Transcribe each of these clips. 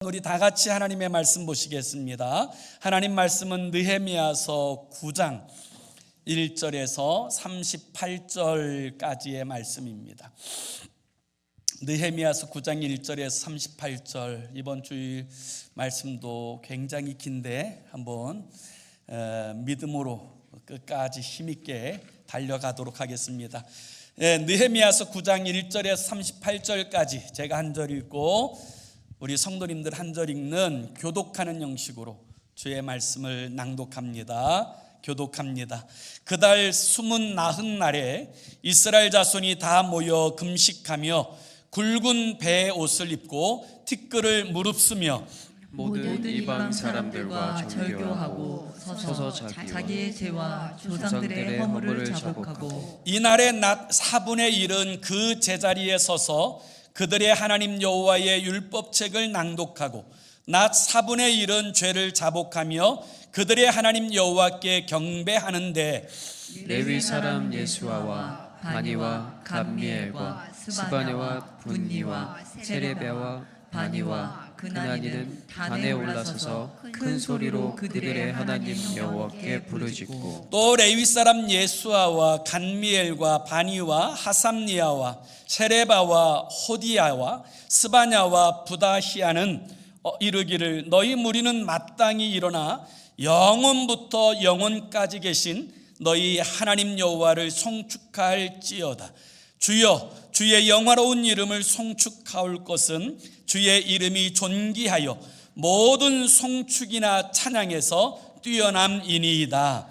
우리 다 같이 하나님의 말씀 보시겠습니다. 하나님 말씀은 느헤미야서 9장 1절에서 38절까지의 말씀입니다. 느헤미야서 9장 1절에서 38절, 이번 주일 말씀도 굉장히 긴데 한번 믿음으로 끝까지 힘있게 달려가도록 하겠습니다. 느헤미야서 9장 1절에서 38절까지 제가 한 절 읽고 우리 성도님들 한 절 읽는 교독하는 형식으로 주의 말씀을 낭독합니다. 교독합니다. 그달 숨은 나흔 날에 이스라엘 자손이 다 모여 금식하며 굵은 배의 옷을 입고 티끌을 무릅쓰며 모든 이방 사람들과 절교하고 서서 자기의 죄와 조상들의 허물을 자복하고 이날의 낮 4분의 1은 그 제자리에 서서 그들의 하나님 여호와의 율법책을 낭독하고 낮 4분의 1은 죄를 자복하며 그들의 하나님 여호와께 경배하는데 레위 사람 예수아와 바니와 감미엘과 스바냐와 분니와 세레베와 바니와 그나니는 단에 올라서서 큰 소리로 그들의 하나님 여호와께 부르짖고 또 레위 사람 예수아와 간미엘과 바니와 하삼니아와 세레바와 호디야와 스바냐와 부다히아는 이르기를 너희 무리는 마땅히 일어나 영원부터 영원까지 계신 너희 하나님 여호와를 송축할지어다. 주여, 주의 영화로운 이름을 송축하올 것은 주의 이름이 존귀하여 모든 송축이나 찬양에서 뛰어남이니이다.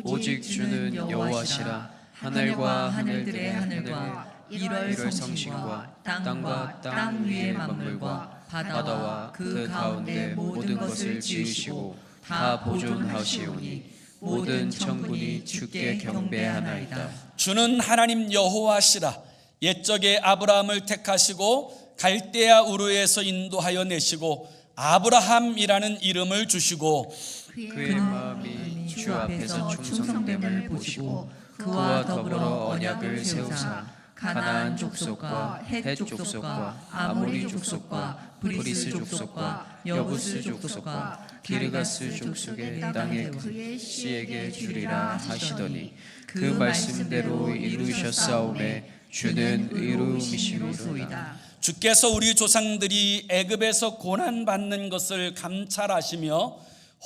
오직 주는 여호와시라. 하늘과 하늘들의 하늘과 일월 성신과 땅과 땅 위의 만물과 바다와 그 가운데 모든 것을 지으시고 다 보존하시오니 모든 천군이 주께 경배하나이다. 주는 하나님 여호와시라. 옛적에 아브라함을 택하시고 갈대아 우르에서 인도하여 내시고 아브라함이라는 이름을 주시고 그의 마음이 주 앞에서 충성됨을 보시고 그와 더불어 언약을 세우사 가나안 족속과 헷 족속과 아모리 족속과 브리스 족속과 여부스 족속과 기르가스 족속의 땅에 그의 씨에게 주리라 하시더니 그 말씀대로 이루셨사오매 주는 의로우시미로다. 주께서 우리 조상들이 애굽에서 고난받는 것을 감찰하시며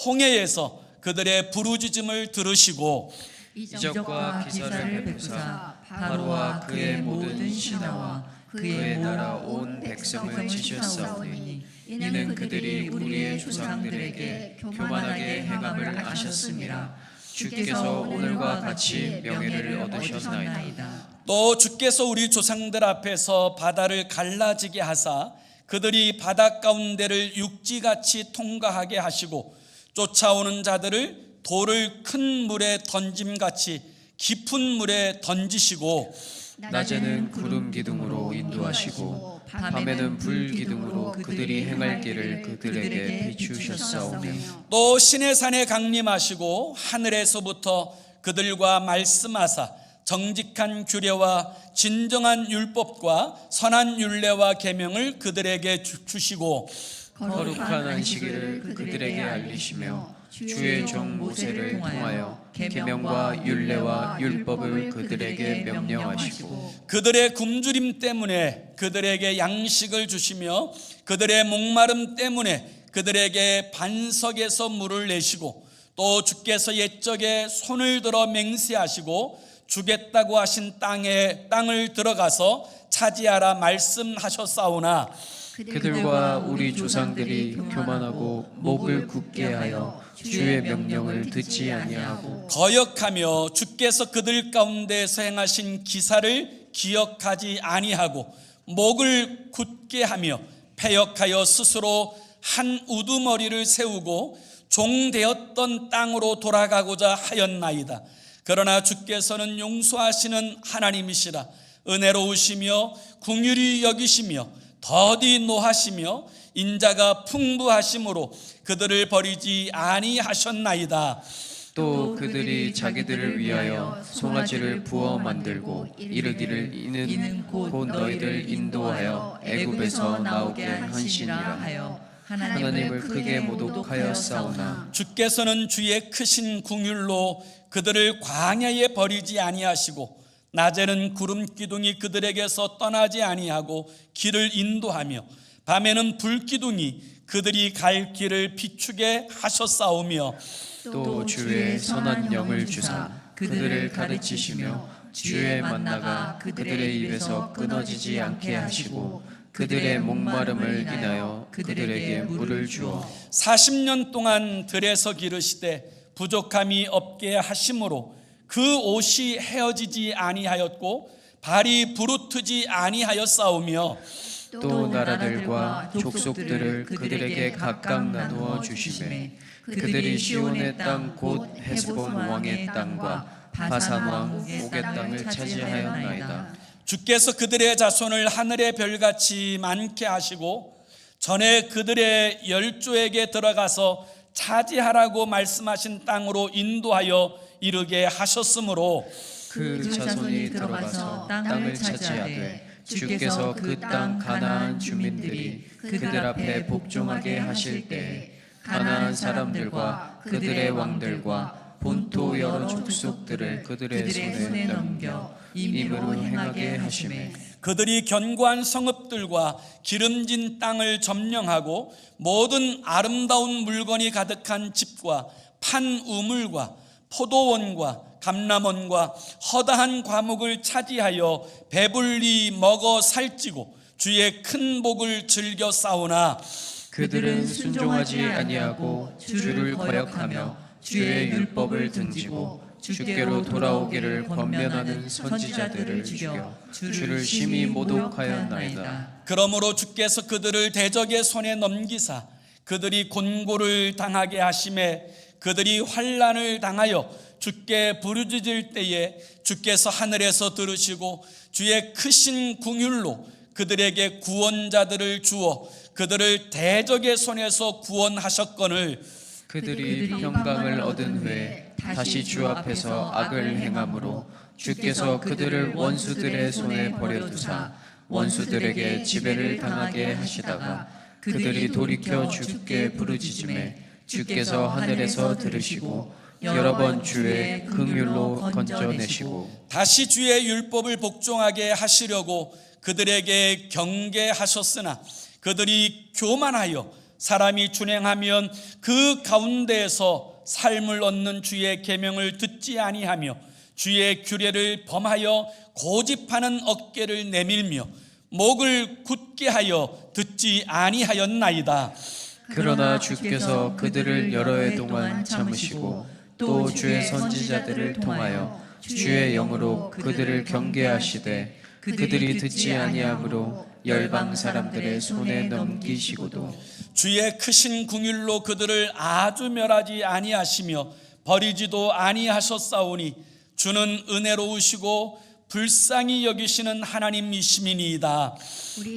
홍해에서 그들의 부르짖음을 들으시고 이적과 기사를 베푸사 바로와 그의 모든 신하와 그의 나라 온 백성을 치셨사오니 이는 그들이 우리의 조상들에게 교만하게 행함을 아셨음이라. 주께서 오늘과 같이 명예를 얻으셨나이다. 또 주께서 우리 조상들 앞에서 바다를 갈라지게 하사 그들이 바다 가운데를 육지같이 통과하게 하시고 쫓아오는 자들을 돌을 큰 물에 던짐같이 깊은 물에 던지시고 낮에는 구름 기둥으로 인도하시고 밤에는 불 기둥으로 그들이 행할 길을 그들에게 비추셨사오며 또 시내산에 강림하시고 하늘에서부터 그들과 말씀하사 정직한 규례와 진정한 율법과 선한 율례와 계명을 그들에게 주시고 거룩한 안식일을 그들에게 알리시며 주의 종 모세를 통하여 계명과 율례와 율법을 그들에게 명령하시고 그들의 굶주림 때문에 그들에게 양식을 주시며 그들의 목마름 때문에 그들에게 반석에서 물을 내시고 또 주께서 옛적에 손을 들어 맹세하시고 주겠다고 하신 땅을 들어가서 차지하라 말씀하셨사오나 그들과 우리 조상들이 교만하고 목을 굳게 하여 주의 명령을 듣지 아니하고 거역하며 주께서 그들 가운데서 행하신 기사를 기억하지 아니하고 목을 굳게 하며 패역하여 스스로 한 우두머리를 세우고 종되었던 땅으로 돌아가고자 하였나이다. 그러나 주께서는 용서하시는 하나님이시라. 은혜로우시며 긍휼히 여기시며 더디 노하시며 인자가 풍부하심으로 그들을 버리지 아니하셨나이다. 또 그들이 자기들을 위하여 송아지를 부어 만들고 이르기를 이는 곧 너희를 인도하여 애굽에서 나오게 하시니라 하여 하나님을 크게 모독하였사오나 주께서는 주의 크신 긍휼로 그들을 광야에 버리지 아니하시고 낮에는 구름 기둥이 그들에게서 떠나지 아니하고 길을 인도하며 밤에는 불 기둥이 그들이 갈 길을 비추게 하셨사오며 또 주의 선한 영을 주사 그들을 가르치시며 주의 만나가 그들의 입에서 끊어지지 않게 하시고 그들의 목마름을 인하여 그들에게 물을 주어 40년 동안 들에서 기르시되 부족함이 없게 하심으로 그 옷이 헤어지지 아니하였고 발이 부르트지 아니하였사오며 또 나라들과 족속들을 그들에게 각각 나누어 주시매 그들이 시온의 땅 곧 헤스본 왕의 땅과 바산 왕 옥의 땅을 차지하였나이다. 주께서 그들의 자손을 하늘의 별같이 많게 하시고 전에 그들의 열조에게 들어가서 차지하라고 말씀하신 땅으로 인도하여 이르게 하셨으므로 그 자손이 들어가서 땅을 차지하되 주께서 그 땅 가나안 주민들이 그들 앞에 복종하게 하실 때에 가나안 사람들과 그들의 왕들과 본토 여러 족속들을 그들의 손에 넘겨 임으로 행하게 하시매 그들이 견고한 성읍들과 기름진 땅을 점령하고 모든 아름다운 물건이 가득한 집과 판 우물과 포도원과 감람원과 허다한 과목을 차지하여 배불리 먹어 살찌고 주의 큰 복을 즐겨 싸우나 그들은 순종하지 아니하고 주를 거역하며 주의 율법을 등지고 주께로 돌아오기를 권면하는 선지자들을 죽여 주를 심히 모독하였나이다. 그러므로 주께서 그들을 대적의 손에 넘기사 그들이 곤고를 당하게 하심에 그들이 환난을 당하여 주께 부르짖을 때에 주께서 하늘에서 들으시고 주의 크신 긍휼로 그들에게 구원자들을 주어 그들을 대적의 손에서 구원하셨거늘 그들이 평강을 얻은 후에 다시 주 앞에서 악을 행함으로 주께서 그들을 원수들의 손에 버려두사 원수들에게 지배를 당하게 하시다가 그들이 돌이켜 주께 부르짖음에 주께서 하늘에서 들으시고 여러 번 주의 긍휼로 건져내시고 다시 주의 율법을 복종하게 하시려고 그들에게 경계하셨으나 그들이 교만하여 사람이 준행하면 그 가운데에서 삶을 얻는 주의 계명을 듣지 아니하며 주의 규례를 범하여 고집하는 어깨를 내밀며 목을 굳게 하여 듣지 아니하였나이다. 그러나 주께서 그들을 여러 해 동안 참으시고 또 주의 선지자들을 통하여 주의 영으로 그들을 경계하시되 그들이 듣지 아니하므로 열방 사람들의 손에 넘기시고도 주의 크신 긍휼로 그들을 아주 멸하지 아니하시며 버리지도 아니하셨사오니 주는 은혜로우시고 불쌍히 여기시는 하나님이시니이다.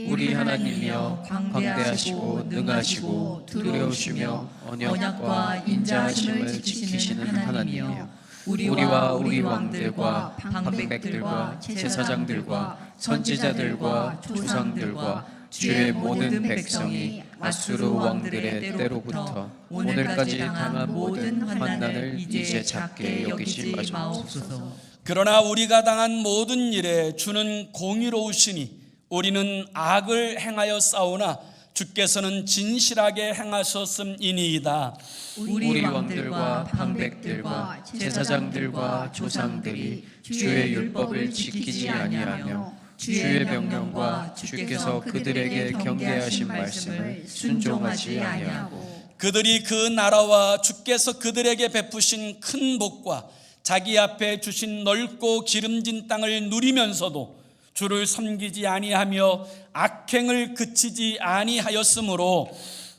우리 하나님이여 광대하시고 능하시고 두려우시며 언약과 인자하심을 지키시는 하나님이여 우리와 우리 왕들과 방백들과 제사장들과 선지자들과 조상들과 주의 모든 백성이 아수르 왕들의 때로부터 오늘까지 당한 모든 환난을 이제 작게 여기지 마옵소서. 그러나 우리가 당한 모든 일에 주는 공의로우시니 우리는 악을 행하여 싸우나 주께서는 진실하게 행하셨음이니이다. 우리 왕들과 방백들과 제사장들과 조상들이 주의 율법을 지키지 아니하며 주의 명령과 주께서 그들에게 경계하신 말씀을 순종하지 아니하고 그들이 그 나라와 주께서 그들에게 베푸신 큰 복과 자기 앞에 주신 넓고 기름진 땅을 누리면서도 주를 섬기지 아니하며 악행을 그치지 아니하였으므로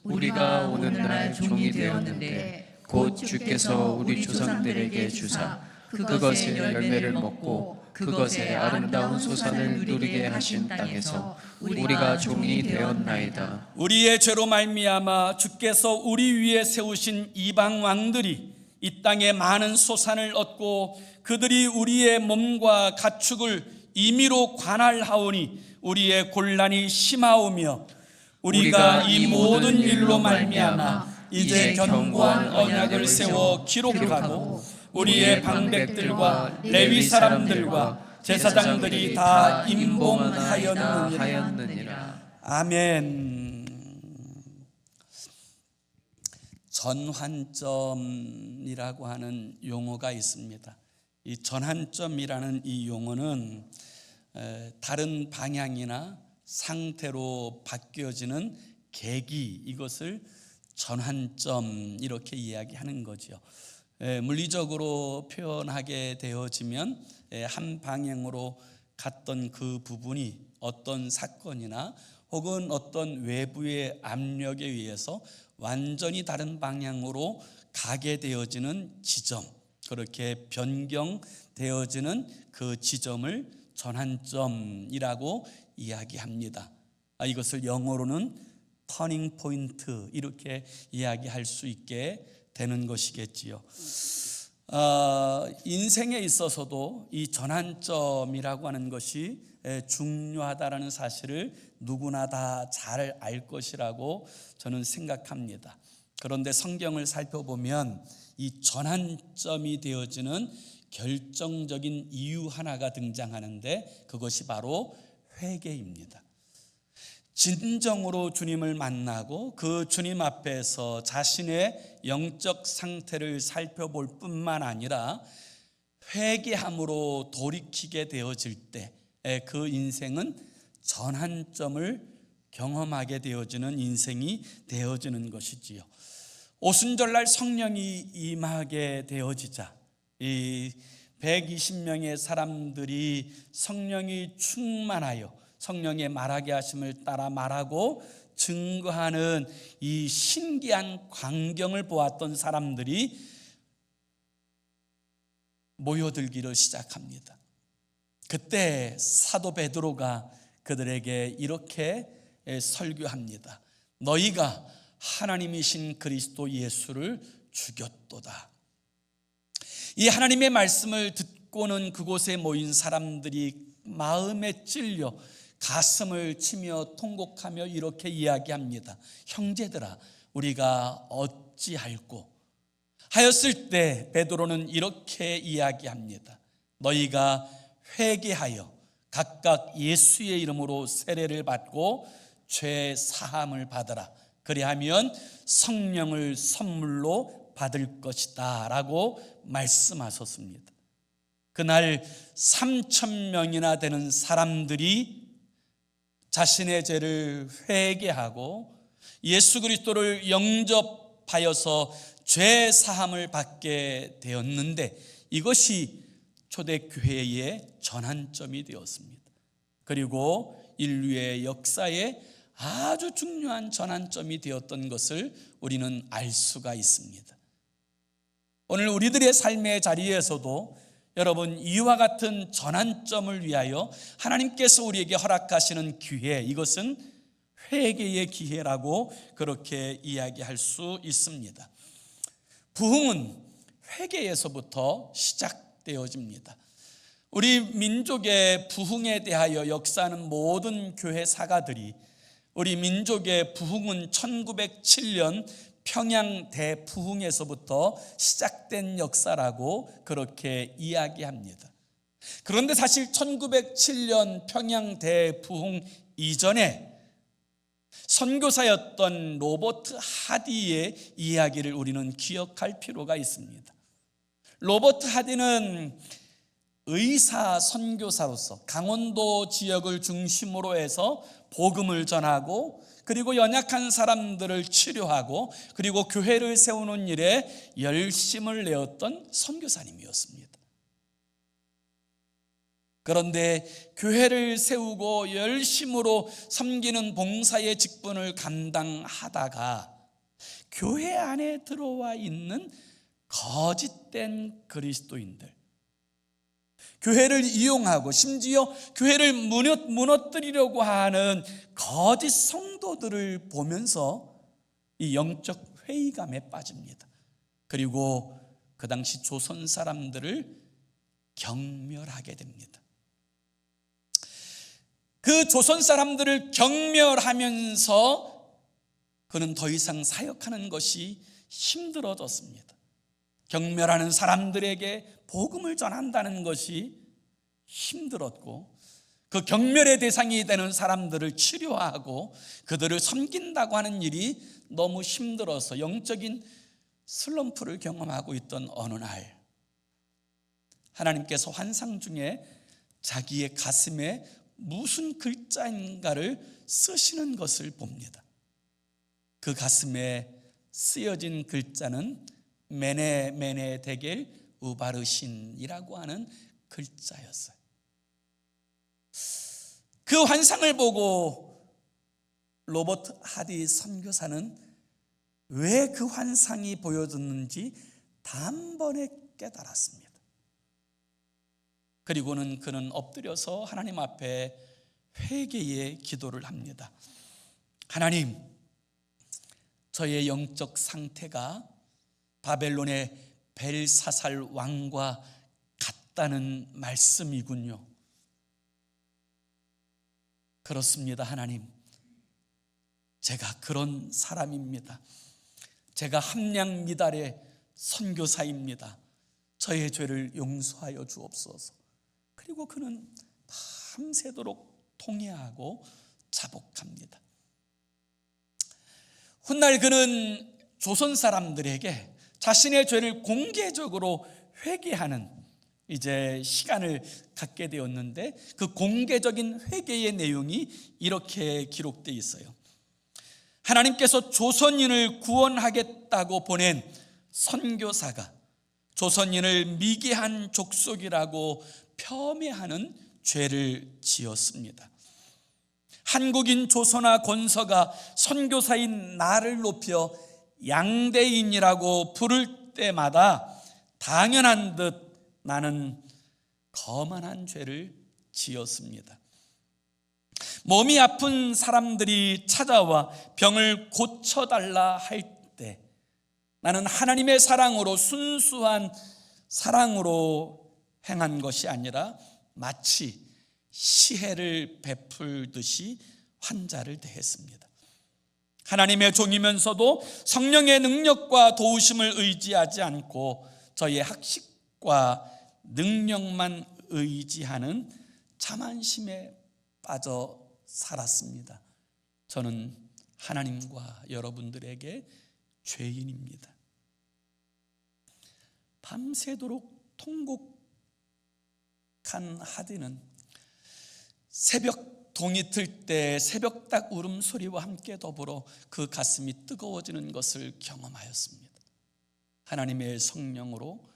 우리가 오늘날 종이 되었는데 곧 주께서 우리 조상들에게 주사 그것의 열매를 먹고 그것의 아름다운 소산을 누리게 하신 땅에서 우리가 종이 되었나이다. 우리의 죄로 말미암아 주께서 우리 위에 세우신 이방 왕들이 이 땅에 많은 소산을 얻고 그들이 우리의 몸과 가축을 임의로 관할하오니 우리의 곤란이 심하오며 우리가 이 모든 일로 말미암아 이제 견고한 언약을 세워 기록하고 우리의 방백들과 레위 사람들과 제사장들이 다 임봉하였느니라. 아멘. 전환점이라고 하는 용어가 있습니다. 이 전환점이라는 이 용어는 다른 방향이나 상태로 바뀌어지는 계기, 이것을 전환점 이렇게 이야기하는 거죠. 물리적으로 표현하게 되어지면 한 방향으로 갔던 그 부분이 어떤 사건이나 혹은 어떤 외부의 압력에 의해서 완전히 다른 방향으로 가게 되어지는 지점, 그렇게 변경되어지는 그 지점을 전환점이라고 이야기합니다. 이것을 영어로는 터닝 포인트 이렇게 이야기할 수 있게 되는 것이겠지요. 인생에 있어서도 이 전환점이라고 하는 것이 중요하다라는 사실을 누구나 다 잘 알 것이라고 저는 생각합니다. 그런데 성경을 살펴보면 이 전환점이 되어지는 결정적인 이유 하나가 등장하는데 그것이 바로 회개입니다. 진정으로 주님을 만나고 그 주님 앞에서 자신의 영적 상태를 살펴볼 뿐만 아니라 회개함으로 돌이키게 되어질 때 그 인생은 전환점을 경험하게 되어지는 인생이 되어지는 것이지요. 오순절날 성령이 임하게 되어지자 이 120명의 사람들이 성령이 충만하여 성령의 말하게 하심을 따라 말하고 증거하는 이 신기한 광경을 보았던 사람들이 모여들기를 시작합니다. 그때 사도 베드로가 그들에게 이렇게 설교합니다. 너희가 하나님이신 그리스도 예수를 죽였도다. 이 하나님의 말씀을 듣고는 그곳에 모인 사람들이 마음에 찔려 가슴을 치며 통곡하며 이렇게 이야기합니다. 형제들아, 우리가 어찌할꼬 하였을 때 베드로는 이렇게 이야기합니다. 너희가 회개하여 각각 예수의 이름으로 세례를 받고 죄 사함을 받으라. 그리하면 성령을 선물로 받을 것이다 라고 말씀하셨습니다. 그날 3,000명이나 되는 사람들이 자신의 죄를 회개하고 예수 그리스도를 영접하여서 죄 사함을 받게 되었는데 이것이 초대교회의 전환점이 되었습니다. 그리고 인류의 역사에 아주 중요한 전환점이 되었던 것을 우리는 알 수가 있습니다. 오늘 우리들의 삶의 자리에서도 여러분 이와 같은 전환점을 위하여 하나님께서 우리에게 허락하시는 기회, 이것은 회개의 기회라고 그렇게 이야기할 수 있습니다. 부흥은 회개에서부터 시작되어집니다. 우리 민족의 부흥에 대하여 역사하는 모든 교회 사가들이 우리 민족의 부흥은 1907년 평양 대부흥에서부터 시작된 역사라고 그렇게 이야기합니다. 그런데 사실 1907년 평양 대부흥 이전에 선교사였던 로버트 하디의 이야기를 우리는 기억할 필요가 있습니다. 로버트 하디는 의사 선교사로서 강원도 지역을 중심으로 해서 복음을 전하고 그리고 연약한 사람들을 치료하고 그리고 교회를 세우는 일에 열심을 내었던 선교사님이었습니다. 그런데 교회를 세우고 열심으로 섬기는 봉사의 직분을 감당하다가 교회 안에 들어와 있는 거짓된 그리스도인들, 교회를 이용하고 심지어 교회를 무너뜨리려고 하는 거짓 성도들을 보면서 이 영적 회의감에 빠집니다. 그리고 그 당시 조선 사람들을 경멸하게 됩니다. 그 조선 사람들을 경멸하면서 그는 더 이상 사역하는 것이 힘들어졌습니다. 경멸하는 사람들에게 복음을 전한다는 것이 힘들었고, 그 경멸의 대상이 되는 사람들을 치료하고 그들을 섬긴다고 하는 일이 너무 힘들어서 영적인 슬럼프를 경험하고 있던 어느 날, 하나님께서 환상 중에 자기의 가슴에 무슨 글자인가를 쓰시는 것을 봅니다. 그 가슴에 쓰여진 글자는 메네 메네 데겔 우바르신이라고 하는 글자였어요. 그 환상을 보고 로버트 하디 선교사는 왜 그 환상이 보여졌는지 단번에 깨달았습니다. 그리고는 그는 엎드려서 하나님 앞에 회개의 기도를 합니다. 하나님, 저의 영적 상태가 바벨론의 벨사살 왕과 같다는 말씀이군요. 그렇습니다, 하나님. 제가 그런 사람입니다. 제가 함량 미달의 선교사입니다. 저의 죄를 용서하여 주옵소서. 그리고 그는 밤새도록 통회하고 자복합니다. 훗날 그는 조선 사람들에게 자신의 죄를 공개적으로 회개하는 이제 시간을 갖게 되었는데, 그 공개적인 회개의 내용이 이렇게 기록되어 있어요. 하나님께서 조선인을 구원하겠다고 보낸 선교사가 조선인을 미개한 족속이라고 폄훼하는 죄를 지었습니다. 한국인 조선아 권서가 선교사인 나를 높여 양대인이라고 부를 때마다 당연한 듯 나는 거만한 죄를 지었습니다. 몸이 아픈 사람들이 찾아와 병을 고쳐달라 할 때 나는 하나님의 사랑으로, 순수한 사랑으로 행한 것이 아니라 마치 시혜를 베풀듯이 환자를 대했습니다. 하나님의 종이면서도 성령의 능력과 도우심을 의지하지 않고 저의 학식과 능력만 의지하는 자만심에 빠져 살았습니다. 저는 하나님과 여러분들에게 죄인입니다. 밤새도록 통곡한 하디는 새벽 동이 틀 때 새벽닭 울음소리와 함께 더불어 그 가슴이 뜨거워지는 것을 경험하였습니다. 하나님의 성령으로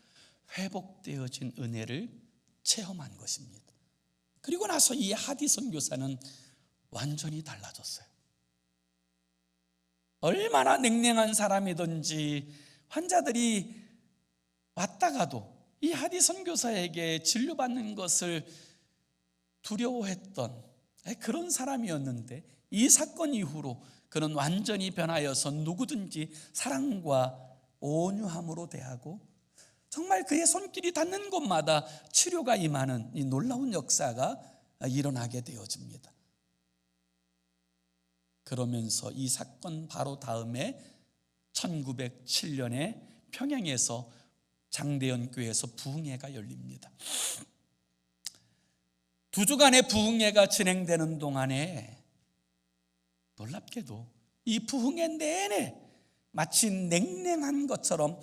회복되어진 은혜를 체험한 것입니다. 그리고 나서 이 하디 선교사는 완전히 달라졌어요. 얼마나 냉랭한 사람이든지 환자들이 왔다가도 이 하디 선교사에게 진료받는 것을 두려워했던 그런 사람이었는데, 이 사건 이후로 그는 완전히 변하여서 누구든지 사랑과 온유함으로 대하고 정말 그의 손길이 닿는 곳마다 치료가 임하는 이 놀라운 역사가 일어나게 되어집니다. 그러면서 이 사건 바로 다음에 1907년에 평양에서 장대현 교회에서 부흥회가 열립니다. 2주간의 부흥회가 진행되는 동안에 놀랍게도 이 부흥회 내내 마치 냉랭한 것처럼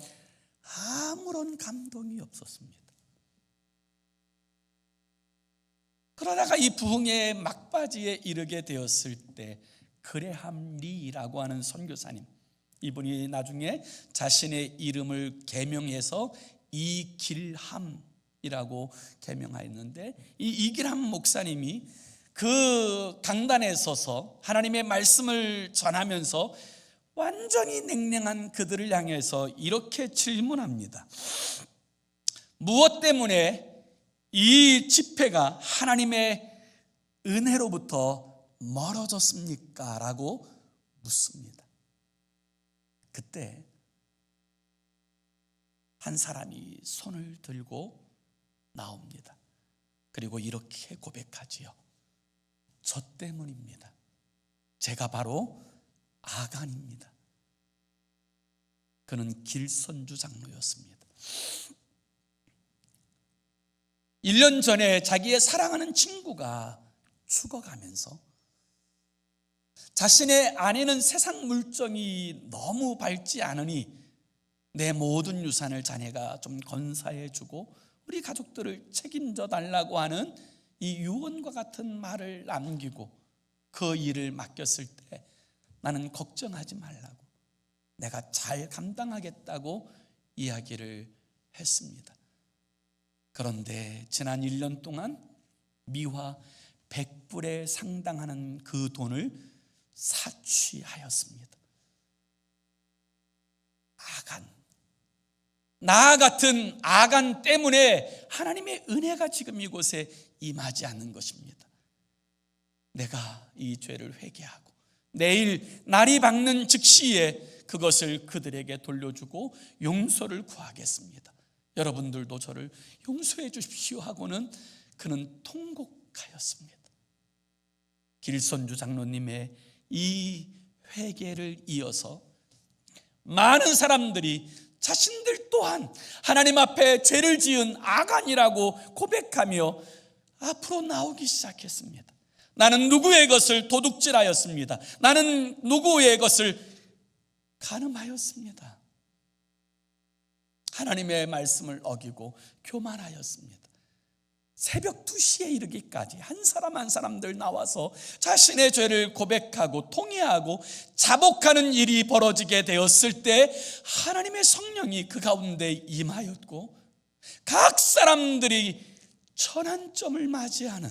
아무런 감동이 없었습니다. 그러다가 이 부흥회의 막바지에 이르게 되었을 때 그레함 리라고 하는 선교사님, 이분이 나중에 자신의 이름을 개명해서 이길함이라고 개명하였는데, 이 이길함 목사님이 그 강단에 서서 하나님의 말씀을 전하면서 완전히 냉랭한 그들을 향해서 이렇게 질문합니다. 무엇 때문에 이 집회가 하나님의 은혜로부터 멀어졌습니까? 라고 묻습니다. 그때 한 사람이 손을 들고 나옵니다. 그리고 이렇게 고백하지요. 저 때문입니다. 제가 바로 아간입니다. 그는 길선주 장로였습니다. 1년 전에 자기의 사랑하는 친구가 죽어가면서 자신의 아내는 세상 물정이 너무 밝지 않으니 내 모든 유산을 자네가 좀 건사해주고 우리 가족들을 책임져 달라고 하는 이 유언과 같은 말을 남기고 그 일을 맡겼을 때 나는 걱정하지 말라고, 내가 잘 감당하겠다고 이야기를 했습니다. 그런데 지난 1년 동안 미화 100불에 상당하는 그 돈을 사취하였습니다. 아간, 나 같은 아간 때문에 하나님의 은혜가 지금 이곳에 임하지 않는 것입니다. 내가 이 죄를 회개하고 내일 날이 밝는 즉시에 그것을 그들에게 돌려주고 용서를 구하겠습니다. 여러분들도 저를 용서해 주십시오 하고는 그는 통곡하였습니다. 길선주 장로님의 이 회개를 이어서 많은 사람들이 자신들 또한 하나님 앞에 죄를 지은 아간이라고 고백하며 앞으로 나오기 시작했습니다. 나는 누구의 것을 도둑질하였습니다. 나는 누구의 것을 간음하였습니다. 하나님의 말씀을 어기고 교만하였습니다. 새벽 2시에 이르기까지 한 사람 한 사람들 나와서 자신의 죄를 고백하고 통회하고 자복하는 일이 벌어지게 되었을 때 하나님의 성령이 그 가운데 임하였고 각 사람들이 천안점을 맞이하는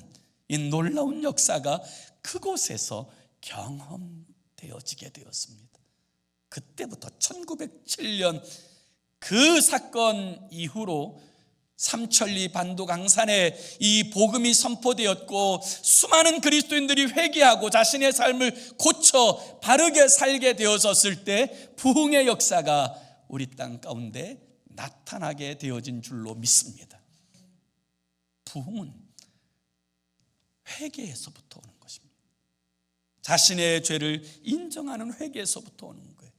이 놀라운 역사가 그곳에서 경험되어지게 되었습니다. 그때부터 1907년 그 사건 이후로 삼천리 반도강산에 이 복음이 선포되었고 수많은 그리스도인들이 회개하고 자신의 삶을 고쳐 바르게 살게 되어졌을 때 부흥의 역사가 우리 땅 가운데 나타나게 되어진 줄로 믿습니다. 부흥은 회개에서부터 오는 것입니다. 자신의 죄를 인정하는 회개에서부터 오는 거예요.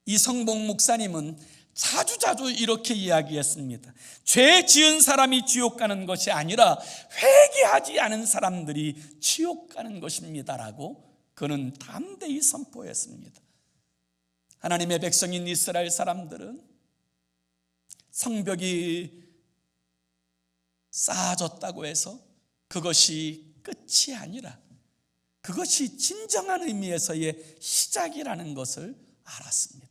이성봉 목사님은 자주 이렇게 이야기했습니다. 죄 지은 사람이 지옥 가는 것이 아니라 회개하지 않은 사람들이 지옥 가는 것입니다라고 그는 담대히 선포했습니다. 하나님의 백성인 이스라엘 사람들은 성벽이 쌓아졌다고 해서 그것이 끝이 아니라 그것이 진정한 의미에서의 시작이라는 것을 알았습니다.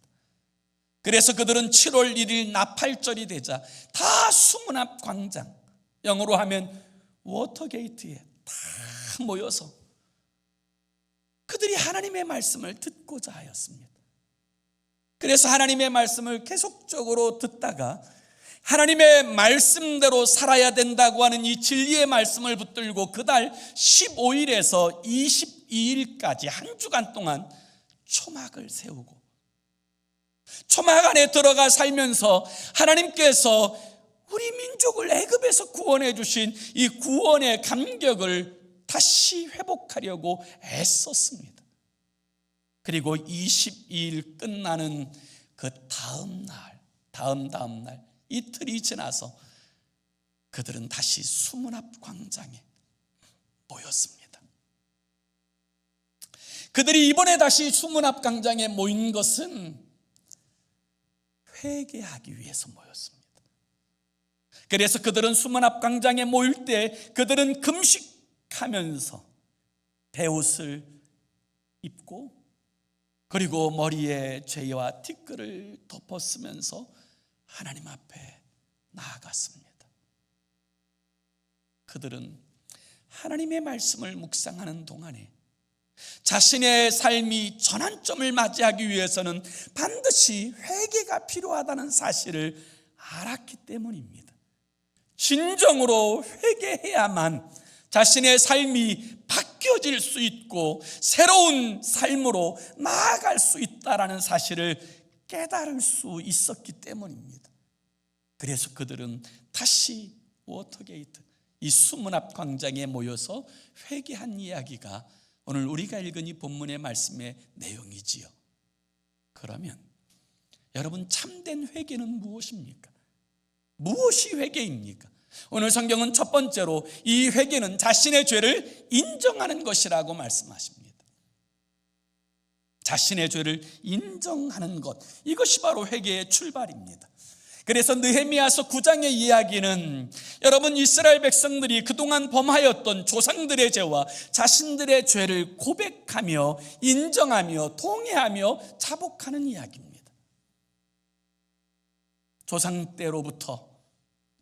그래서 그들은 7월 1일 나팔절이 되자 다 수문 앞 광장, 영어로 하면 워터게이트에 다 모여서 그들이 하나님의 말씀을 듣고자 하였습니다. 그래서 하나님의 말씀을 계속적으로 듣다가 하나님의 말씀대로 살아야 된다고 하는 이 진리의 말씀을 붙들고 그달 15일에서 22일까지 한 주간 동안 초막을 세우고 초막 안에 들어가 살면서 하나님께서 우리 민족을 애굽에서 구원해 주신 이 구원의 감격을 다시 회복하려고 애썼습니다. 그리고 22일 끝나는 그 다음 날 이틀이 지나서 그들은 다시 수문 앞 광장에 모였습니다. 그들이 이번에 다시 수문 앞 광장에 모인 것은 회개하기 위해서 모였습니다. 그래서 그들은 수문 앞 광장에 모일 때 그들은 금식하면서 베옷을 입고 그리고 머리에 죄와 티끌을 덮었으면서 하나님 앞에 나아갔습니다. 그들은 하나님의 말씀을 묵상하는 동안에 자신의 삶이 전환점을 맞이하기 위해서는 반드시 회개가 필요하다는 사실을 알았기 때문입니다. 진정으로 회개해야만 자신의 삶이 바뀌어질 수 있고 새로운 삶으로 나아갈 수 있다는 사실을 깨달을 수 있었기 때문입니다. 그래서 그들은 다시 워터게이트, 이 수문 앞 광장에 모여서 회개한 이야기가 오늘 우리가 읽은 이 본문의 말씀의 내용이지요. 그러면 여러분, 참된 회개는 무엇입니까? 무엇이 회개입니까? 오늘 성경은 첫 번째로 이 회개는 자신의 죄를 인정하는 것이라고 말씀하십니다. 자신의 죄를 인정하는 것, 이것이 바로 회개의 출발입니다. 그래서 느헤미야서 9장의 이야기는 여러분, 이스라엘 백성들이 그동안 범하였던 조상들의 죄와 자신들의 죄를 고백하며 인정하며 통회하며 자복하는 이야기입니다. 조상 때로부터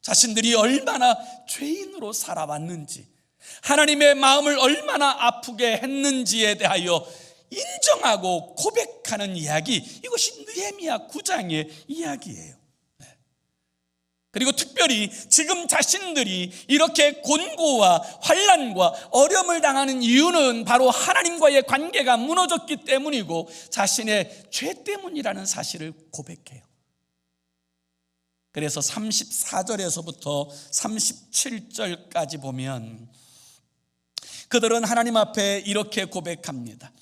자신들이 얼마나 죄인으로 살아왔는지, 하나님의 마음을 얼마나 아프게 했는지에 대하여 인정하고 고백하는 이야기, 이것이 느헤미야 9장의 이야기예요. 그리고 특별히 지금 자신들이 이렇게 곤고와 환난과 어려움을 당하는 이유는 바로 하나님과의 관계가 무너졌기 때문이고 자신의 죄 때문이라는 사실을 고백해요. 그래서 34절에서부터 37절까지 보면 그들은 하나님 앞에 이렇게 고백합니다.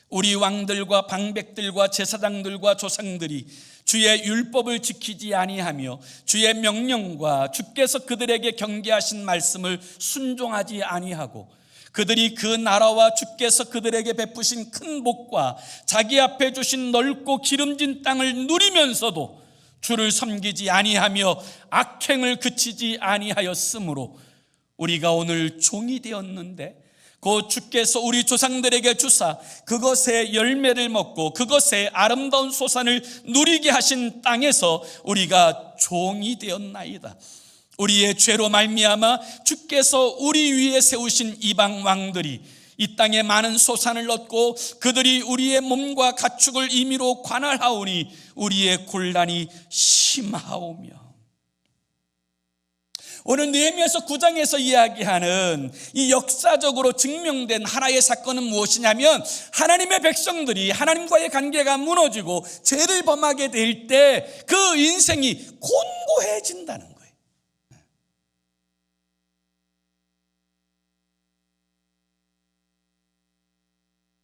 우리 왕들과 방백들과 제사장들과 조상들이 주의 율법을 지키지 아니하며 주의 명령과 주께서 그들에게 경계하신 말씀을 순종하지 아니하고 그들이 그 나라와 주께서 그들에게 베푸신 큰 복과 자기 앞에 주신 넓고 기름진 땅을 누리면서도 주를 섬기지 아니하며 악행을 그치지 아니하였으므로 우리가 오늘 종이 되었는데 곧 주께서 우리 조상들에게 주사 그것의 열매를 먹고 그것의 아름다운 소산을 누리게 하신 땅에서 우리가 종이 되었나이다. 우리의 죄로 말미암아 주께서 우리 위에 세우신 이방 왕들이 이 땅에 많은 소산을 얻고 그들이 우리의 몸과 가축을 임의로 관할하오니 우리의 곤란이 심하오며. 오늘 느헤미야서 9장에서 이야기하는 이 역사적으로 증명된 하나의 사건은 무엇이냐면 하나님의 백성들이 하나님과의 관계가 무너지고 죄를 범하게 될 때 그 인생이 곤고해진다는 거예요.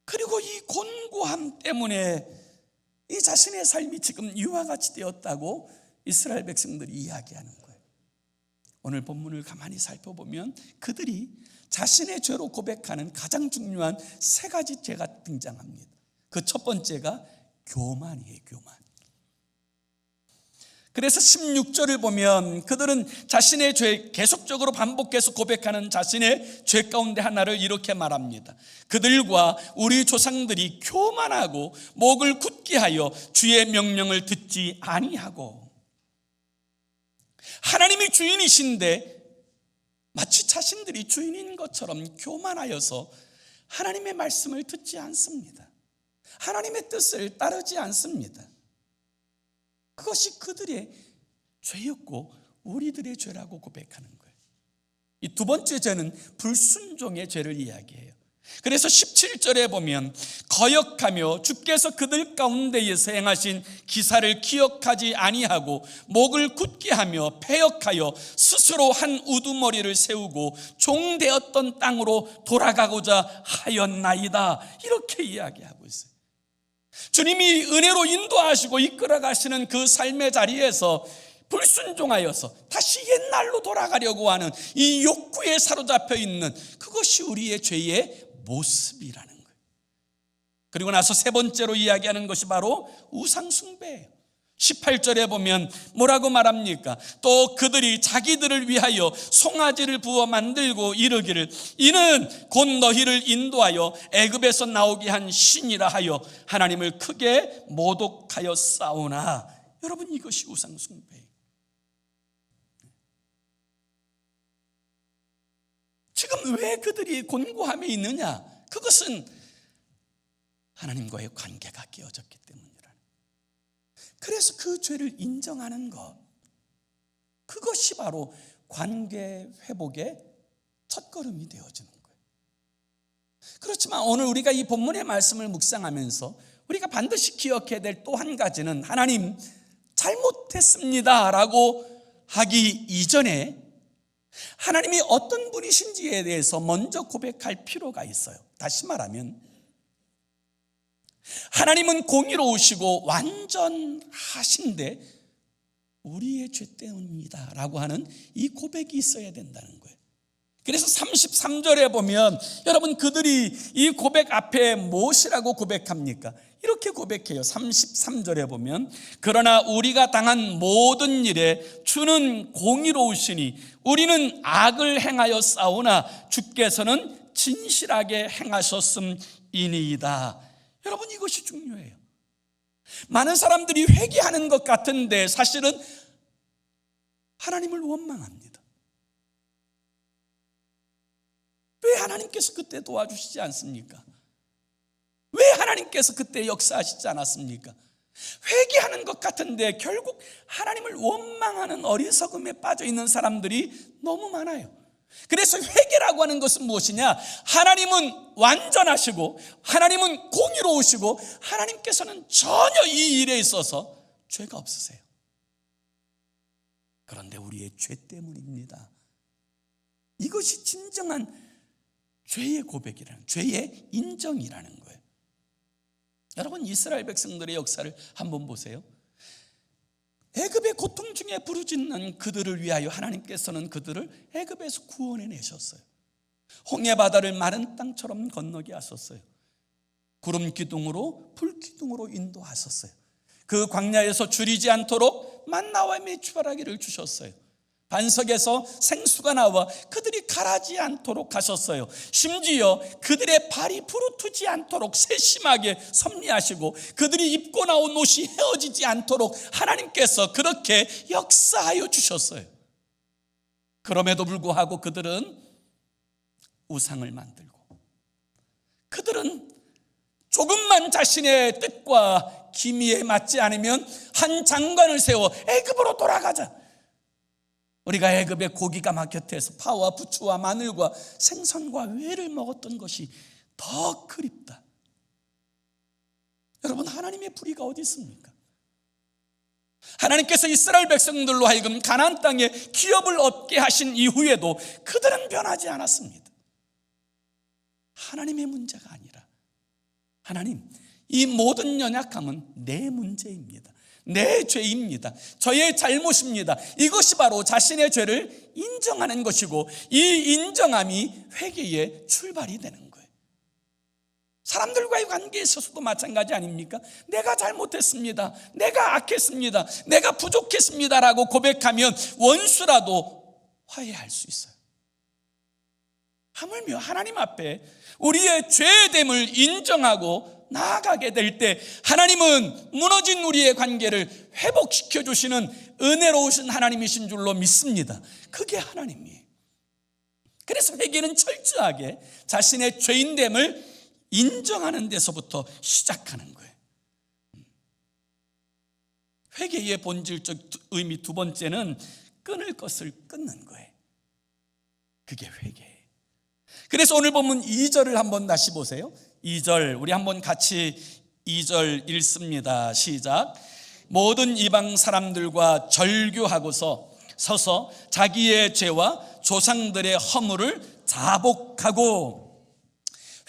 그리고 이 곤고함 때문에 이 자신의 삶이 지금 이와 같이 되었다고 이스라엘 백성들이 이야기하는 거예요. 오늘 본문을 가만히 살펴보면 그들이 자신의 죄로 고백하는 가장 중요한 세 가지 죄가 등장합니다. 그 첫 번째가 교만이에요. 교만. 그래서 16절을 보면 그들은 자신의 죄, 계속적으로 반복해서 고백하는 자신의 죄 가운데 하나를 이렇게 말합니다. 그들과 우리 조상들이 교만하고 목을 굳게 하여 주의 명령을 듣지 아니하고. 하나님이 주인이신데 마치 자신들이 주인인 것처럼 교만하여서 하나님의 말씀을 듣지 않습니다. 하나님의 뜻을 따르지 않습니다. 그것이 그들의 죄였고 우리들의 죄라고 고백하는 거예요. 이 두 번째 죄는 불순종의 죄를 이야기해요. 그래서 17절에 보면 거역하며 주께서 그들 가운데에서 행하신 기사를 기억하지 아니하고 목을 굳게 하며 패역하여 스스로 한 우두머리를 세우고 종되었던 땅으로 돌아가고자 하였나이다. 이렇게 이야기하고 있어요. 주님이 은혜로 인도하시고 이끌어가시는 그 삶의 자리에서 불순종하여서 다시 옛날로 돌아가려고 하는 이 욕구에 사로잡혀 있는 그것이 우리의 죄의 모습이라는 거예요. 그리고 나서 세 번째로 이야기하는 것이 바로 우상숭배예요. 18절에 보면 뭐라고 말합니까? 또 그들이 자기들을 위하여 송아지를 부어 만들고 이르기를 이는 곧 너희를 인도하여 애굽에서 나오게 한 신이라 하여 하나님을 크게 모독하였사오나. 여러분, 이것이 우상숭배예요. 지금 왜 그들이 곤고함에 있느냐? 그것은 하나님과의 관계가 깨어졌기 때문이라는. 그래서 그 죄를 인정하는 것, 그것이 바로 관계 회복의 첫걸음이 되어지는 거예요. 그렇지만 오늘 우리가 이 본문의 말씀을 묵상하면서 우리가 반드시 기억해야 될 또 한 가지는 하나님 잘못했습니다 라고 하기 이전에 하나님이 어떤 분이신지에 대해서 먼저 고백할 필요가 있어요. 다시 말하면 하나님은 공의로우시고 완전하신데 우리의 죄 때문입니다 라고 하는 이 고백이 있어야 된다는 거예요. 그래서 33절에 보면 여러분, 그들이 이 고백 앞에 무엇이라고 고백합니까? 이렇게 고백해요. 33절에 보면 그러나 우리가 당한 모든 일에 주는 공의로우시니 우리는 악을 행하여 싸우나 주께서는 진실하게 행하셨음이니이다. 여러분, 이것이 중요해요. 많은 사람들이 회개하는 것 같은데 사실은 하나님을 원망합니다. 왜 하나님께서 그때 도와주시지 않습니까? 왜 하나님께서 그때 역사하시지 않았습니까? 회개하는 것 같은데 결국 하나님을 원망하는 어리석음에 빠져 있는 사람들이 너무 많아요. 그래서 회개라고 하는 것은 무엇이냐? 하나님은 완전하시고 하나님은 공의로우시고 하나님께서는 전혀 이 일에 있어서 죄가 없으세요. 그런데 우리의 죄 때문입니다. 이것이 진정한 죄의 고백이라는, 죄의 인정이라는 거예요. 여러분, 이스라엘 백성들의 역사를 한번 보세요. 애굽의 고통 중에 부르짖는 그들을 위하여 하나님께서는 그들을 애굽에서 구원해 내셨어요. 홍해 바다를 마른 땅처럼 건너게 하셨어요. 구름 기둥으로 불 기둥으로 인도하셨어요. 그 광야에서 줄이지 않도록 만나와 메추라기를 주셨어요. 반석에서 생수가 나와 그들이 가라지 않도록 하셨어요. 심지어 그들의 발이 부르트지 않도록 세심하게 섭리하시고 그들이 입고 나온 옷이 헤어지지 않도록 하나님께서 그렇게 역사하여 주셨어요. 그럼에도 불구하고 그들은 우상을 만들고, 그들은 조금만 자신의 뜻과 기미에 맞지 않으면 한 장관을 세워 애굽으로 돌아가자, 우리가 애굽의 고기가 막 곁에서 파와 부추와 마늘과 생선과 회를 먹었던 것이 더 그립다. 여러분, 하나님의 불의가 어디 있습니까? 하나님께서 이스라엘 백성들로 하여금 가나안 땅에 기업을 얻게 하신 이후에도 그들은 변하지 않았습니다. 하나님의 문제가 아니라, 하나님, 이 모든 연약함은 내 문제입니다. 내 죄입니다. 저의 잘못입니다. 이것이 바로 자신의 죄를 인정하는 것이고, 이 인정함이 회개의 출발이 되는 거예요. 사람들과의 관계에 있어서도 마찬가지 아닙니까? 내가 잘못했습니다. 내가 악했습니다. 내가 부족했습니다 라고 고백하면 원수라도 화해할 수 있어요. 하물며 하나님 앞에 우리의 죄됨을 인정하고 나아가게 될 때 하나님은 무너진 우리의 관계를 회복시켜 주시는 은혜로우신 하나님이신 줄로 믿습니다. 그게 하나님이에요. 그래서 회개는 철저하게 자신의 죄인됨을 인정하는 데서부터 시작하는 거예요. 회개의 본질적 의미 두 번째는 끊을 것을 끊는 거예요. 그게 회개예요. 그래서 오늘 본문 2절을 한번 다시 보세요. 2절, 우리 한번 같이 2절 읽습니다. 시작. 모든 이방 사람들과 절규하고서 서서 자기의 죄와 조상들의 허물을 자복하고.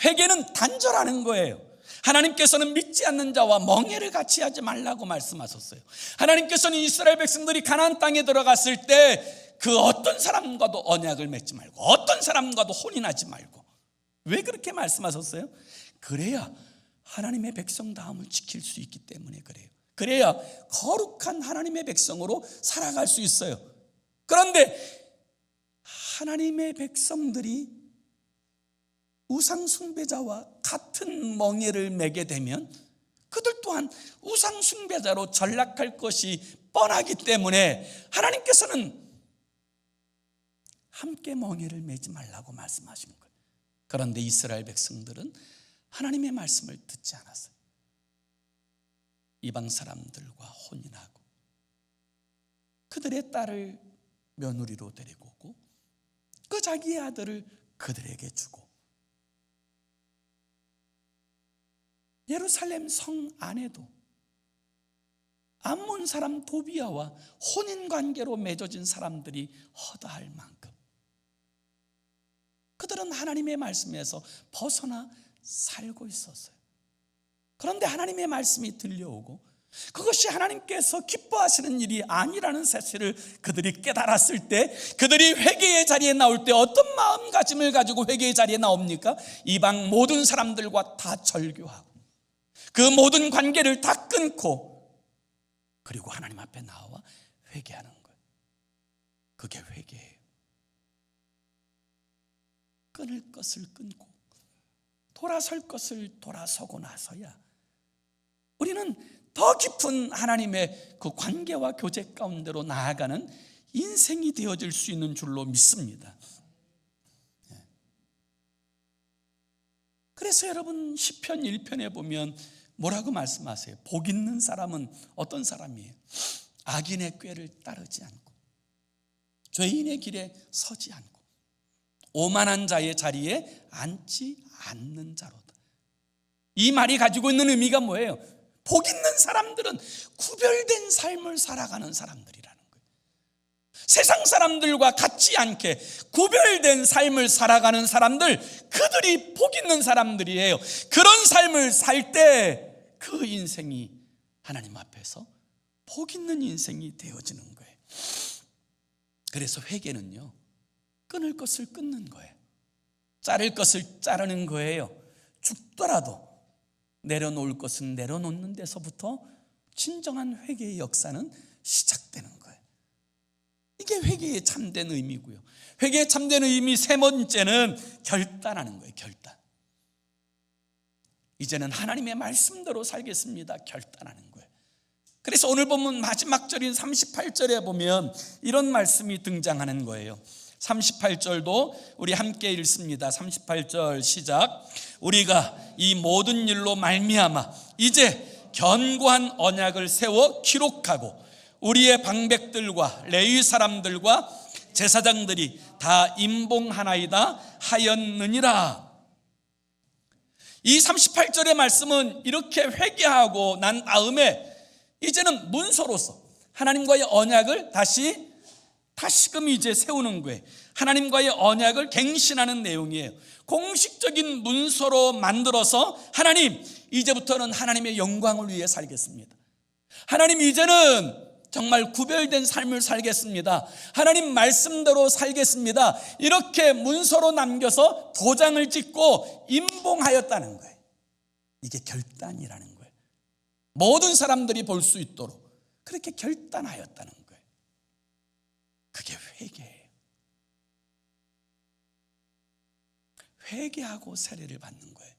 회개는 단절하는 거예요. 하나님께서는 믿지 않는 자와 멍해를 같이 하지 말라고 말씀하셨어요. 하나님께서는 이스라엘 백성들이 가나안 땅에 들어갔을 때 그 어떤 사람과도 언약을 맺지 말고 어떤 사람과도 혼인하지 말고. 왜 그렇게 말씀하셨어요? 그래야 하나님의 백성다움을 지킬 수 있기 때문에 그래요. 그래야 거룩한 하나님의 백성으로 살아갈 수 있어요. 그런데 하나님의 백성들이 우상 숭배자와 같은 멍에를 매게 되면 그들 또한 우상 숭배자로 전락할 것이 뻔하기 때문에 하나님께서는 함께 멍에를 매지 말라고 말씀하신 거예요. 그런데 이스라엘 백성들은 하나님의 말씀을 듣지 않았어요. 이방 사람들과 혼인하고 그들의 딸을 며느리로 데리고 오고 그 자기의 아들을 그들에게 주고 예루살렘 성 안에도 암몬 사람 도비아와 혼인 관계로 맺어진 사람들이 허다할 만큼 그들은 하나님의 말씀에서 벗어나 살고 있었어요. 그런데 하나님의 말씀이 들려오고 그것이 하나님께서 기뻐하시는 일이 아니라는 사실을 그들이 깨달았을 때, 그들이 회개의 자리에 나올 때 어떤 마음가짐을 가지고 회개의 자리에 나옵니까? 이방 모든 사람들과 다 절교하고 그 모든 관계를 다 끊고, 그리고 하나님 앞에 나와 회개하는 거예요. 그게 회개예요. 끊을 것을 끊고 돌아설 것을 돌아서고 나서야 우리는 더 깊은 하나님의 그 관계와 교제 가운데로 나아가는 인생이 되어질 수 있는 줄로 믿습니다. 그래서 여러분 시편 1편에 보면 뭐라고 말씀하세요? 복 있는 사람은 어떤 사람이에요? 악인의 꾀를 따르지 않고 죄인의 길에 서지 않고 오만한 자의 자리에 앉지 않는 자로다. 이 말이 가지고 있는 의미가 뭐예요? 복 있는 사람들은 구별된 삶을 살아가는 사람들이라는 거예요. 세상 사람들과 같지 않게 구별된 삶을 살아가는 사람들, 그들이 복 있는 사람들이에요. 그런 삶을 살 때 그 인생이 하나님 앞에서 복 있는 인생이 되어지는 거예요. 그래서 회개는요, 끊을 것을 끊는 거예요. 자를 것을 자르는 거예요. 죽더라도 내려놓을 것은 내려놓는 데서부터 진정한 회개의 역사는 시작되는 거예요. 이게 회개의 참된 의미고요. 회개의 참된 의미 세 번째는 결단하는 거예요. 결단. 이제는 하나님의 말씀대로 살겠습니다. 결단하는 거예요. 그래서 오늘 보면 마지막 절인 38절에 보면 이런 말씀이 등장하는 거예요. 38절도 우리 함께 읽습니다. 38절 시작. 우리가 이 모든 일로 말미암아 이제 견고한 언약을 세워 기록하고 우리의 방백들과 레위 사람들과 제사장들이 다 임봉하나이다 하였느니라. 이 38절의 말씀은 이렇게 회개하고 난 다음에 이제는 문서로서 하나님과의 언약을 다시금 이제 세우는 거예요. 하나님과의 언약을 갱신하는 내용이에요. 공식적인 문서로 만들어서 하나님, 이제부터는 하나님의 영광을 위해 살겠습니다. 하나님, 이제는 정말 구별된 삶을 살겠습니다. 하나님 말씀대로 살겠습니다. 이렇게 문서로 남겨서 도장을 찍고 임봉하였다는 거예요. 이게 결단이라는 거예요. 모든 사람들이 볼 수 있도록 그렇게 결단하였다는 거예요. 그게 회개예요. 회개하고 세례를 받는 거예요.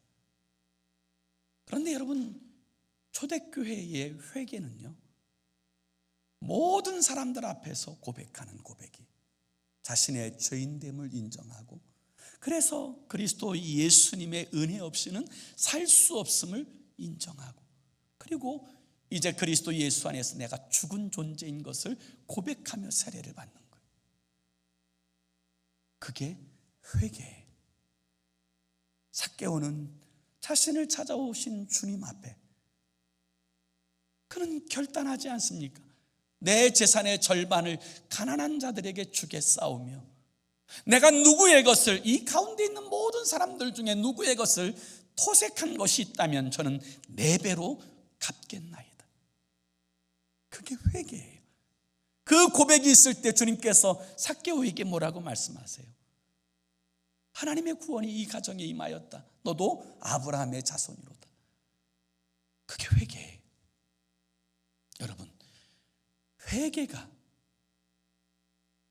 그런데 여러분, 초대교회의 회개는요, 모든 사람들 앞에서 고백하는 고백이, 자신의 죄인됨을 인정하고, 그래서 그리스도 예수님의 은혜 없이는 살 수 없음을 인정하고, 그리고 이제 그리스도 예수 안에서 내가 죽은 존재인 것을 고백하며 세례를 받는 거예요. 그게 회개예요. 삭개오는 자신을 찾아오신 주님 앞에 그는 결단하지 않습니까? 내 재산의 절반을 가난한 자들에게 주겠사오며 내가 누구의 것을, 이 가운데 있는 모든 사람들 중에 누구의 것을 토색한 것이 있다면 저는 4배로 갚겠나이다. 그게 회개예요. 그 고백이 있을 때 주님께서 삭개오에게 뭐라고 말씀하세요? 하나님의 구원이 이 가정에 임하였다. 너도 아브라함의 자손이로다. 그게 회개예요. 여러분, 회개가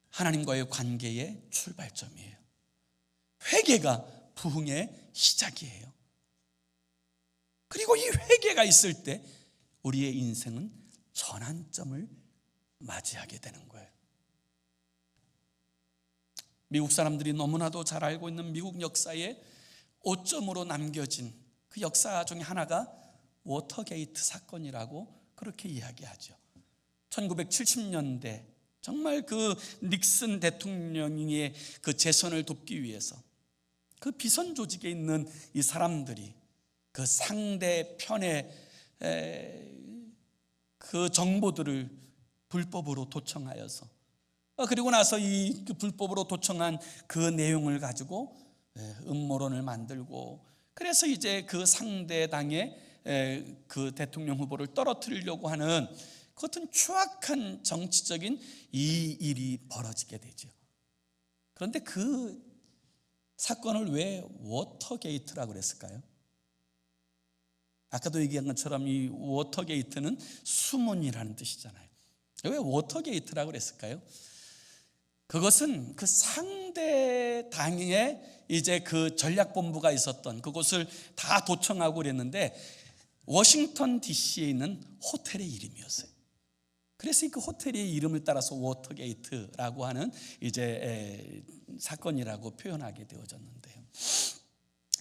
하나님과의 관계의 출발점이에요. 회개가 부흥의 시작이에요. 그리고 이 회개가 있을 때 우리의 인생은 전환점을 맞이하게 되는 거예요. 미국 사람들이 너무나도 잘 알고 있는 미국 역사의 오점으로 남겨진 그 역사 중에 하나가 워터게이트 사건이라고 그렇게 이야기하죠. 1970년대 정말 그 닉슨 대통령의 그 재선을 돕기 위해서 그 비선 조직에 있는 이 사람들이 그 상대편의 그 정보들을 불법으로 도청하여서, 그리고 나서 이 불법으로 도청한 그 내용을 가지고 음모론을 만들고, 그래서 이제 그 상대당의 그 대통령 후보를 떨어뜨리려고 하는 그 어떤 추악한 정치적인 이 일이 벌어지게 되죠. 그런데 그 사건을 왜 워터게이트라고 그랬을까요? 아까도 얘기한 것처럼 이 워터게이트는 수문이라는 뜻이잖아요. 왜 워터게이트라고 그랬을까요? 그것은 그 상대 당에 이제 그 전략본부가 있었던 그곳을 다 도청하고 그랬는데, 워싱턴 DC에 있는 호텔의 이름이었어요. 그래서 그 호텔의 이름을 따라서 워터게이트라고 하는 이제 사건이라고 표현하게 되어졌는데요.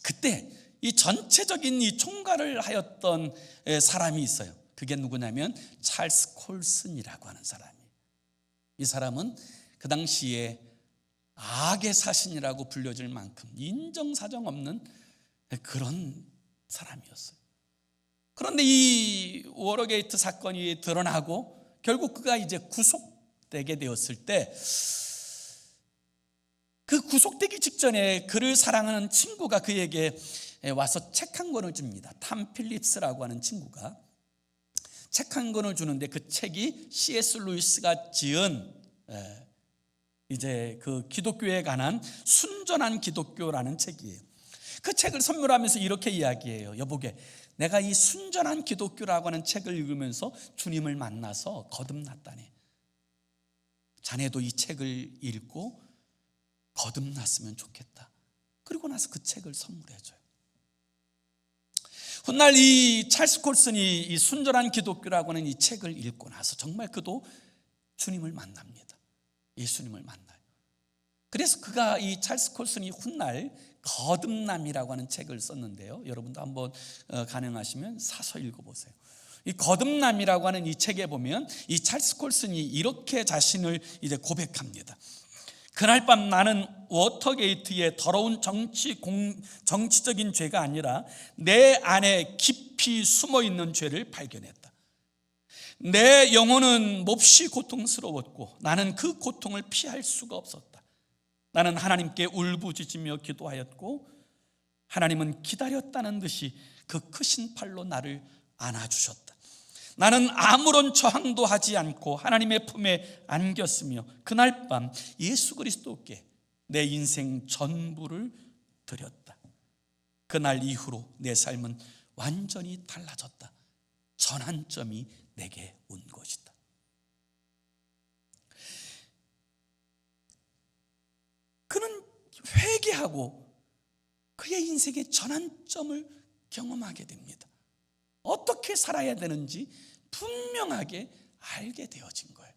그때 이 전체적인 이 총괄을 하였던 사람이 있어요. 그게 누구냐면 찰스 콜슨이라고 하는 사람이에요. 이 사람은 그 당시에 악의 사신이라고 불려질 만큼 인정사정 없는 그런 사람이었어요. 그런데 이 워터게이트 사건이 드러나고 결국 그가 이제 구속되게 되었을 때, 그 구속되기 직전에 그를 사랑하는 친구가 그에게 와서 책 한 권을 줍니다. 탐 필립스라고 하는 친구가 책 한 권을 주는데, 그 책이 C.S. 루이스가 지은 이제 그 기독교에 관한 순전한 기독교라는 책이에요. 그 책을 선물하면서 이렇게 이야기해요. 여보게, 내가 이 순전한 기독교라고 하는 책을 읽으면서 주님을 만나서 거듭났다네. 자네도 이 책을 읽고 거듭났으면 좋겠다. 그리고 나서 그 책을 선물해줘요. 훗날 이 찰스 콜슨이 이 순전한 기독교라고 하는 이 책을 읽고 나서 정말 그도 주님을 만납니다. 예수님을 만나요. 그래서 그가 이 찰스 콜슨이 훗날 거듭남이라고 하는 책을 썼는데요. 여러분도 한번 가능하시면 사서 읽어보세요. 이 거듭남이라고 하는 이 책에 보면 이 찰스 콜슨이 이렇게 자신을 이제 고백합니다. 그날 밤 나는 워터게이트의 더러운 정치적인 죄가 아니라 내 안에 깊이 숨어 있는 죄를 발견했다. 내 영혼은 몹시 고통스러웠고 나는 그 고통을 피할 수가 없었다. 나는 하나님께 울부짖으며 기도하였고 하나님은 기다렸다는 듯이 그 크신 팔로 나를 안아주셨다. 나는 아무런 저항도 하지 않고 하나님의 품에 안겼으며 그날 밤 예수 그리스도께 내 인생 전부를 드렸다. 그날 이후로 내 삶은 완전히 달라졌다. 전환점이 내게 온 것이다. 그는 회개하고 그의 인생의 전환점을 경험하게 됩니다. 어떻게 살아야 되는지 분명하게 알게 되어진 거예요.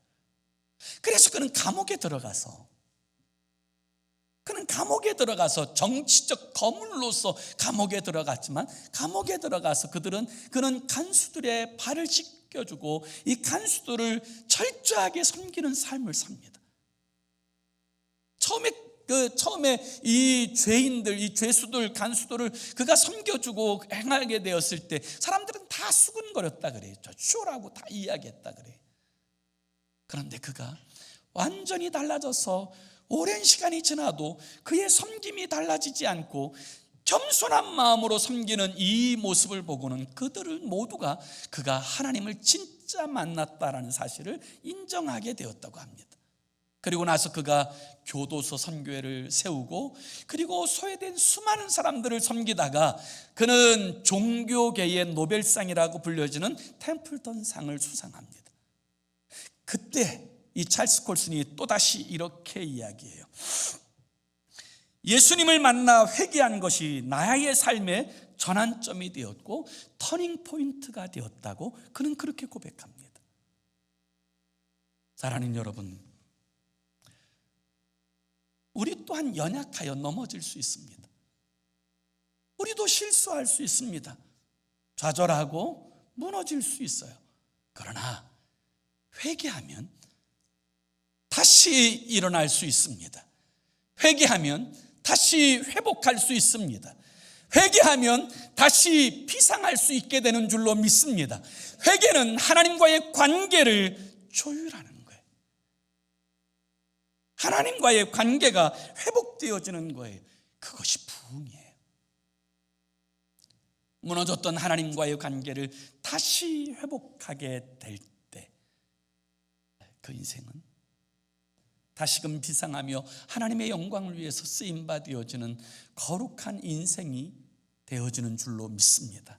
그래서 그는 감옥에 들어가서 정치적 거물로서 감옥에 들어갔지만, 감옥에 들어가서 그는 간수들의 발을 씻겨주고 이 간수들을 철저하게 섬기는 삶을 삽니다. 처음에 이 죄인들, 이 죄수들, 간수들을 그가 섬겨주고 행하게 되었을 때 사람들은 다 수근거렸다 그래요. 쇼라고 다 이야기했다 그래요. 그런데 그가 완전히 달라져서 오랜 시간이 지나도 그의 섬김이 달라지지 않고 겸손한 마음으로 섬기는 이 모습을 보고는 그들은 모두가 그가 하나님을 진짜 만났다라는 사실을 인정하게 되었다고 합니다. 그리고 나서 그가 교도소 선교회를 세우고 그리고 소외된 수많은 사람들을 섬기다가 그는 종교계의 노벨상이라고 불려지는 템플턴 상을 수상합니다. 그때 이 찰스 콜슨이 또다시 이렇게 이야기해요. 예수님을 만나 회개한 것이 나의 삶의 전환점이 되었고 터닝 포인트가 되었다고 그는 그렇게 고백합니다. 사랑하는 여러분, 우리 또한 연약하여 넘어질 수 있습니다. 우리도 실수할 수 있습니다. 좌절하고 무너질 수 있어요. 그러나 회개하면 다시 일어날 수 있습니다. 회개하면 다시 회복할 수 있습니다. 회개하면 다시 비상할 수 있게 되는 줄로 믿습니다. 회개는 하나님과의 관계를 조율하는 거예요. 하나님과의 관계가 회복되어지는 거예요. 그것이 부흥이에요. 무너졌던 하나님과의 관계를 다시 회복하게 될 때 그 인생은 다시금 비상하며 하나님의 영광을 위해서 쓰임받아지는 거룩한 인생이 되어지는 줄로 믿습니다.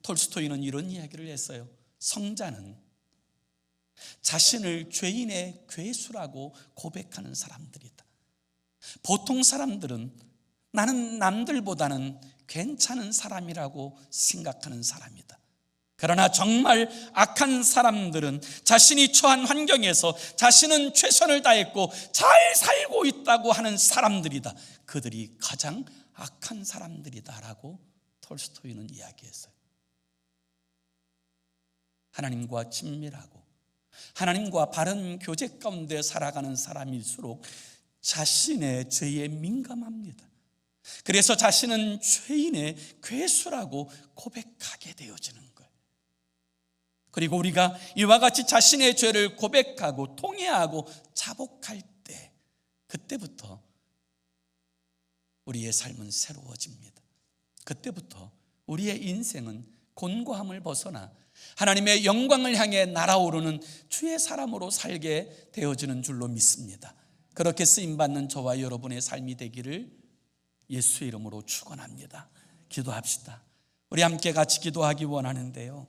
톨스토이는 이런 이야기를 했어요. 성자는 자신을 죄인의 괴수라고 고백하는 사람들이다. 보통 사람들은 나는 남들보다는 괜찮은 사람이라고 생각하는 사람이다. 그러나 정말 악한 사람들은 자신이 처한 환경에서 자신은 최선을 다했고 잘 살고 있다고 하는 사람들이다. 그들이 가장 악한 사람들이다라고 톨스토이는 이야기했어요. 하나님과 친밀하고 하나님과 바른 교제 가운데 살아가는 사람일수록 자신의 죄에 민감합니다. 그래서 자신은 죄인의 괴수라고 고백하게 되어지는 거예요. 그리고 우리가 이와 같이 자신의 죄를 고백하고 통회하고 자복할 때, 그때부터 우리의 삶은 새로워집니다. 그때부터 우리의 인생은 곤고함을 벗어나 하나님의 영광을 향해 날아오르는 주의 사람으로 살게 되어지는 줄로 믿습니다. 그렇게 쓰임받는 저와 여러분의 삶이 되기를 예수의 이름으로 축원합니다. 기도합시다. 우리 함께 같이 기도하기 원하는데요,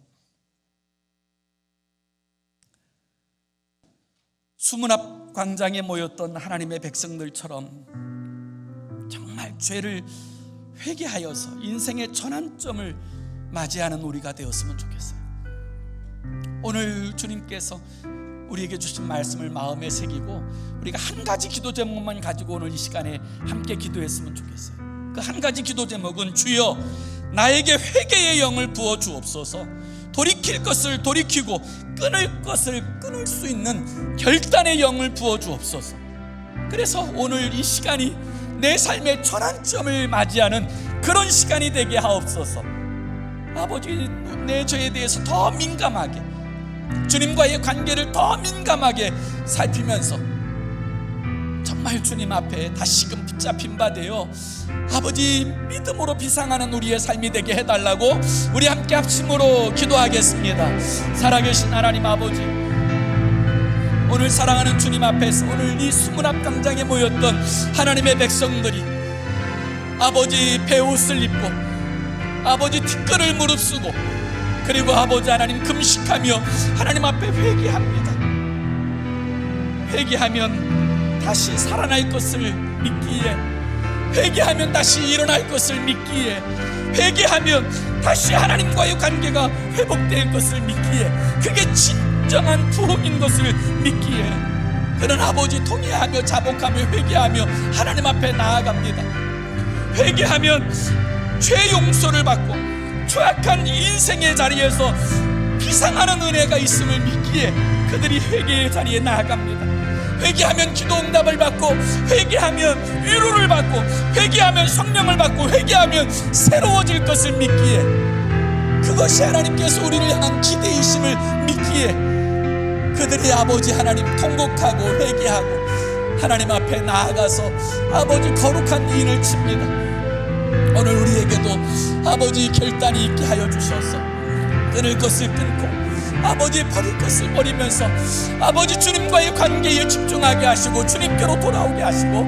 수문 앞 광장에 모였던 하나님의 백성들처럼 정말 죄를 회개하여서 인생의 전환점을 맞이하는 우리가 되었으면 좋겠어요. 오늘 주님께서 우리에게 주신 말씀을 마음에 새기고 우리가 한 가지 기도 제목만 가지고 오늘 이 시간에 함께 기도했으면 좋겠어요. 그 한 가지 기도 제목은 주여 나에게 회개의 영을 부어 주옵소서. 돌이킬 것을 돌이키고 끊을 것을 끊을 수 있는 결단의 영을 부어 주옵소서. 그래서 오늘 이 시간이 내 삶의 전환점을 맞이하는 그런 시간이 되게 하옵소서. 아버지, 내 죄에 대해서 더 민감하게, 주님과의 관계를 더 민감하게 살피면서 정말 주님 앞에 다시금 붙잡힌 바 되어 아버지 믿음으로 비상하는 우리의 삶이 되게 해달라고 우리 함께 합심으로 기도하겠습니다. 살아계신 하나님 아버지, 오늘 사랑하는 주님 앞에서 오늘 이 수문 앞 광장에 모였던 하나님의 백성들이 아버지 베옷을 입고 아버지 티끌을 무릅쓰고 그리고 아버지 하나님 금식하며 하나님 앞에 회개합니다. 회개하면 다시 살아날 것을 믿기에, 회개하면 다시 일어날 것을 믿기에, 회개하면 다시 하나님과의 관계가 회복될 것을 믿기에, 그게 진정한 부흥인 것을 믿기에, 그런 아버지 통회하며 자복하며 회개하며 하나님 앞에 나아갑니다. 회개하면 죄 용서를 받고 추악한 인생의 자리에서 비상하는 은혜가 있음을 믿기에 그들이 회개의 자리에 나아갑니다. 회개하면 기도 응답을 받고, 회개하면 위로를 받고, 회개하면 성령을 받고, 회개하면 새로워질 것을 믿기에, 그것이 하나님께서 우리를 향한 기대이심을 믿기에 그들이 아버지 하나님 통곡하고 회개하고 하나님 앞에 나아가서 아버지 거룩한 인을 칩니다. 오늘 우리에게도 아버지 결단이 있게 하여 주셔서 끊을 것을 끊고 아버지 버릴 것을 버리면서 아버지 주님과의 관계에 집중하게 하시고 주님께로 돌아오게 하시고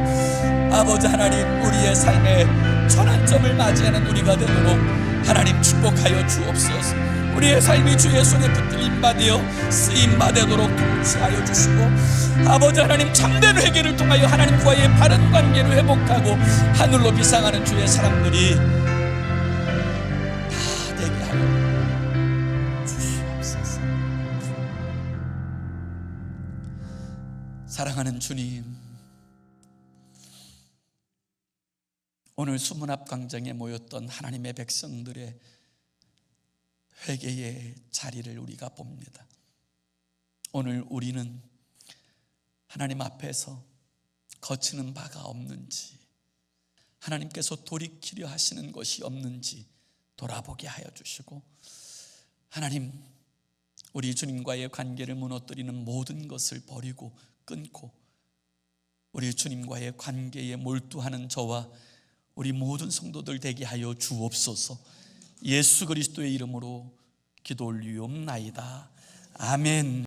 아버지 하나님 우리의 삶의 전환점을 맞이하는 우리가 되도록 하나님 축복하여 주옵소서. 우리의 삶이 주의 손에 붙들림 받으여 쓰임 받도록 통치하여 주시고 아버지 하나님 참된 회개를 통하여 하나님과의 바른 관계를 회복하고 하늘로 비상하는 주의 사람들이 다 되게 하여 주시옵소서. 사랑하는 주님, 오늘 수문 앞 광장에 모였던 하나님의 백성들의 회개의 자리를 우리가 봅니다. 오늘 우리는 하나님 앞에서 거치는 바가 없는지, 하나님께서 돌이키려 하시는 것이 없는지 돌아보게 하여 주시고, 하나님 우리 주님과의 관계를 무너뜨리는 모든 것을 버리고 끊고 우리 주님과의 관계에 몰두하는 저와 우리 모든 성도들 되게 하여 주옵소서. 예수 그리스도의 이름으로 기도 올리옵나이다. 아멘.